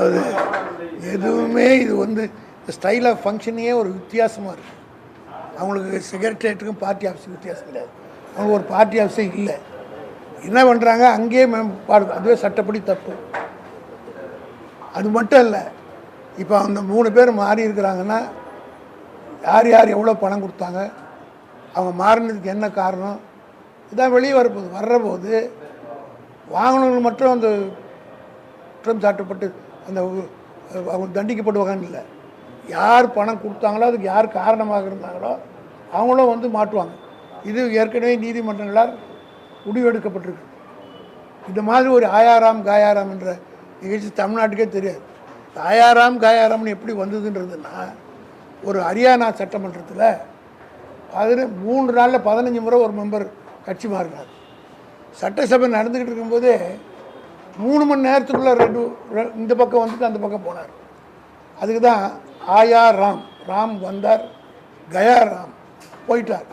அது எதுவுமே இது வந்து ஸ்டைல் ஆஃப் ஃபங்க்ஷனே ஒரு வித்தியாசமாக இருக்குது. அவங்களுக்கு செக்ரட்டரியேட்டுக்கும் பார்ட்டி ஆஃபீஸுக்கும் வித்தியாசம் கிடையாது. அவங்களுக்கு ஒரு பார்ட்டி ஆஃபீஸே இல்லை. என்ன பண்ணுறாங்க, அங்கேயே அதுவே சட்டப்படி தப்பு. அது மட்டும் இல்லை, இப்போ அந்த 3 பேர் மாறி இருக்கிறாங்கன்னா யார் யார் எவ்வளோ பணம் கொடுத்தாங்க, அவங்க மாறினதுக்கு என்ன காரணம், இதான் வெளியே வர்றபோது வாங்கினவங்க மட்டும் அந்த குற்றம் சாட்டப்பட்டு அந்த அவங்க தண்டிக்கப்படுவாங்கன்னு இல்லை. யார் பணம் கொடுத்தாங்களோ அதுக்கு யார் காரணமாக இருந்தாங்களோ அவங்களும் வந்து மாட்டுவாங்க. இது ஏற்கனவே நீதிமன்றங்களால் முடிவெடுக்கப்பட்டிருக்கு. இந்த மாதிரி ஒரு ஆயாராம் காயாராம் என்ற நிகழ்ச்சி தமிழ்நாட்டுக்கே தெரியாது. ஆயாராம் காயாராம்னு எப்படி வந்ததுன்றதுன்னா, ஒரு ஹரியானா சட்டமன்றத்தில் 3 நாளில் 15 முறை ஒரு மெம்பர் கட்சி மாறினார். சட்டசபை நடந்துக்கிட்டு இருக்கும்போதே 3 மணி நேரத்துக்குள்ளே இந்த பக்கம் வந்துட்டு அந்த பக்கம் போனார். அதுக்கு தான் ஆயா ராம், ராம் வந்தார், கயா ராம் போயிட்டார்.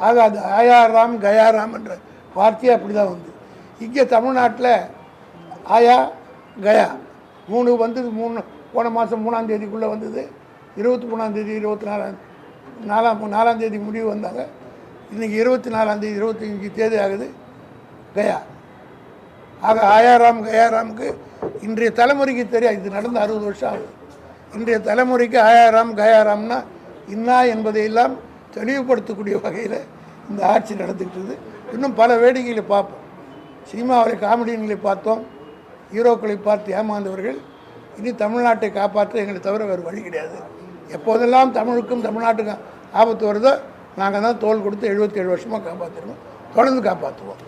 ஆக அது ஆயா ராம் கயா ராம் என்ற வார்த்தையே அப்படி தான் வந்து. இங்கே தமிழ்நாட்டில் ஆயா கயா 3 வந்தது. போன மாதம் 3ஆம் தேதிக்குள்ளே வந்தது. 23ஆம் தேதி 4ஆம் தேதி முடிவு வந்தாங்க. இன்றைக்கி 24ஆம் தேதி 25 தேதி ஆகுது கயா. ஆக ஆயாராம் கயாராமுக்கு இன்றைய தலைமுறைக்கு தெரியாது. இது நடந்து 60 வருஷம் ஆகுது. இன்றைய தலைமுறைக்கு ஆயாராம் கயாராம்னா இன்னா என்பதையெல்லாம் தெளிவுபடுத்தக்கூடிய வகையில் இந்த ஆட்சி நடந்துக்கிட்டது. இன்னும் பல வேடிக்கைகளை பார்ப்போம். சினிமாவில் காமெடியன்களை பார்த்தோம், ஹீரோக்களை பார்த்து ஏமாந்தவர்கள். இனி தமிழ்நாட்டை காப்பாற்ற எங்களை தவிர வேறு வழி கிடையாது. எப்போதெல்லாம் தமிழுக்கும் தமிழ்நாட்டுக்கும் ஆபத்து வருதோ நாங்கள் தான் தோள் கொடுத்து 77 வருஷமாக காப்பாற்றிடுவோம், தொடர்ந்து காப்பாற்றுவோம்.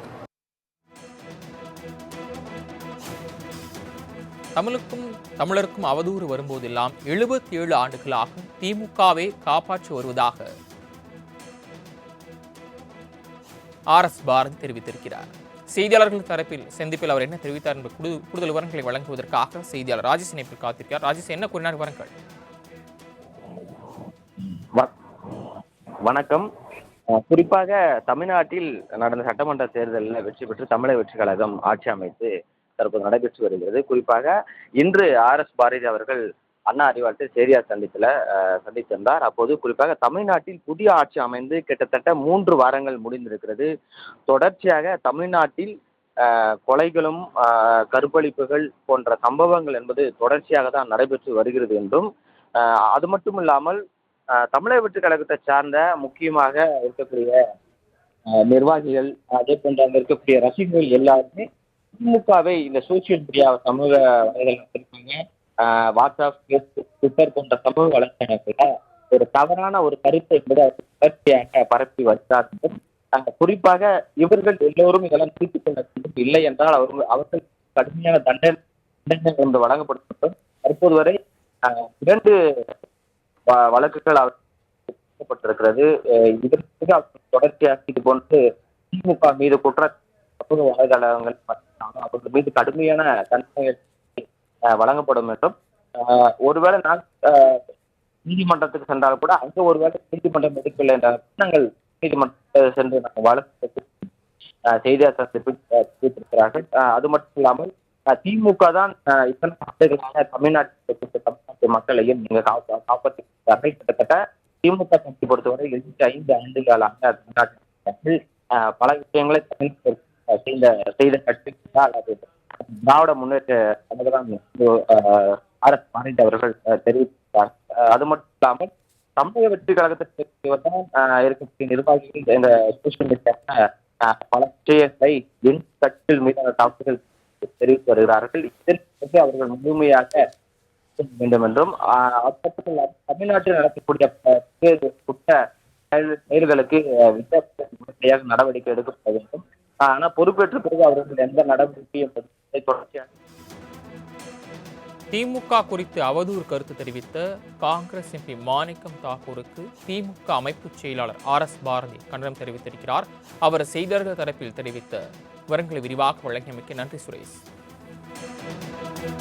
தமிழருக்கும் அவதூறு வரும்போதெல்லாம் 77 ஆண்டுகளாக திமுகவே காப்பாற்றி வருவதாக RS பாரதி தெரிவித்திருக்கிறார். செய்தியாளர்கள் தரப்பில் சந்திப்பில் அவர் என்ன தெரிவித்தார் என்ற கூடுதல் விவரங்களை வழங்குவதற்காக செய்தியாளர் ராஜேஷ் இணைப்பில் காத்திருக்கிறார். ராஜேஷ், என்ன கூறினார் விவரங்கள்? வணக்கம். குறிப்பாக தமிழ்நாட்டில் நடந்த சட்டமன்ற தேர்தலில் வெற்றி பெற்று தமிழக வெற்றி கழகம் ஆட்சி அமைத்து தற்போது நடைபெற்று வருகிறது. குறிப்பாக இன்று RS பாரதி அவர்கள் அண்ணா அறிவாலயத்தில் செய்தியாளர் சந்தித்திருந்தார். அப்போது குறிப்பாக தமிழ்நாட்டில் புதிய ஆட்சி அமைந்து கிட்டத்தட்ட 3 வாரங்கள் முடிந்திருக்கிறது. தொடர்ச்சியாக தமிழ்நாட்டில் கொலைகளும் கற்பழிப்புகள் போன்ற சம்பவங்கள் என்பது தொடர்ச்சியாக தான் நடைபெற்று வருகிறது என்றும், அது மட்டும் இல்லாமல் தமிழக வெற்றி கழகத்தை சார்ந்த முக்கியமாக இருக்கக்கூடிய நிர்வாகிகள், அதே போன்ற அங்கே இருக்கக்கூடிய ரசிகர்கள் எல்லாருமே திமுகவை இந்த சோசியல் மீடியா சமூக வலைதளங்கள் இருக்காங்க, வாட்ஸ்அப், ஃபேஸ்புக், ட்விட்டர் போன்ற சமூக வலைதளங்களில் ஒரு தவறான ஒரு கருத்தை என்பது தொடர்ச்சியாக பரப்பி வருகிறார்கள். குறிப்பாக இவர்கள் எல்லோரும் இதெல்லாம் திருத்திக் கொள்ள வேண்டும். இல்லை என்றால் அவர்கள் கடுமையான தண்டனை என்று வழங்கப்படும். தற்போது வரை 2 வழக்குகள் அவர்களுக்கு இதற்கு தொடர்ச்சியாக இது போன்று திமுக மீது சமூக வலைதளங்கள் அவர்கள் மீது கடுமையான தண்டனைகள் வழங்கப்படும் என்றும், ஒருவேளை நான் நீதிமன்றத்துக்கு சென்றால் கூட அங்கே ஒருவேளை நீதிமன்றம் எடுக்கவில்லை என்ற நாங்கள் நீதிமன்றத்தை சென்று நாங்கள் வழக்கு செய்தியாளர் சந்திப்பில் தெரிவித்திருக்கிறார்கள். அது மட்டும் இல்லாமல் திமுக தான் இத்தனை ஆண்டுகளாக தமிழ்நாட்டு மக்களையும் நீங்கள் காப்பாற்றுகிறார்கள். கிட்டத்தட்ட திமுக கட்சி பொறுத்தவரை 75 ஆண்டுகளாக தமிழ்நாட்டில் பல விஷயங்களை செய்த கட்சி அல்லது திராவிட முன்னேற்ற கழகம் RS பாரதி அவர்கள் தெரிவித்தார். அது மட்டும் இல்லாமல் தமிழக வெற்றி கழகத்திற்கு இருக்கக்கூடிய நிர்வாகிகள் இந்த சோசியல் மீடியாவில் பல விஷயங்களை என் கட்சிகள் மீதான தாக்குதல் தெரிவித்து வருகிறார்கள். இதற்கு அவர்கள் முழுமையாக வேண்டும் என்றும், தமிழ்நாட்டில் நடக்கக்கூடிய குற்ற செயல்களுக்கு வித்தியாச நடவடிக்கை எடுக்கப்பட வேண்டும். ஆனால் பொறுப்பேற்ற பிறகு அவர்கள் எந்த நடவடிக்கையும் தொடர்ச்சியாக திமுக குறித்து அவதூறு கருத்து தெரிவித்த காங்கிரஸ் MP மாணிக்கம் தாக்கூருக்கு திமுக அமைப்பு செயலாளர் RS பாரதி கண்டனம் தெரிவித்திருக்கிறார். அவர் செய்தியாளர்கள் தரப்பில் தெரிவித்த விவரங்களை விரிவாக வழங்கியமைக்கு நன்றி சுரேஷ்.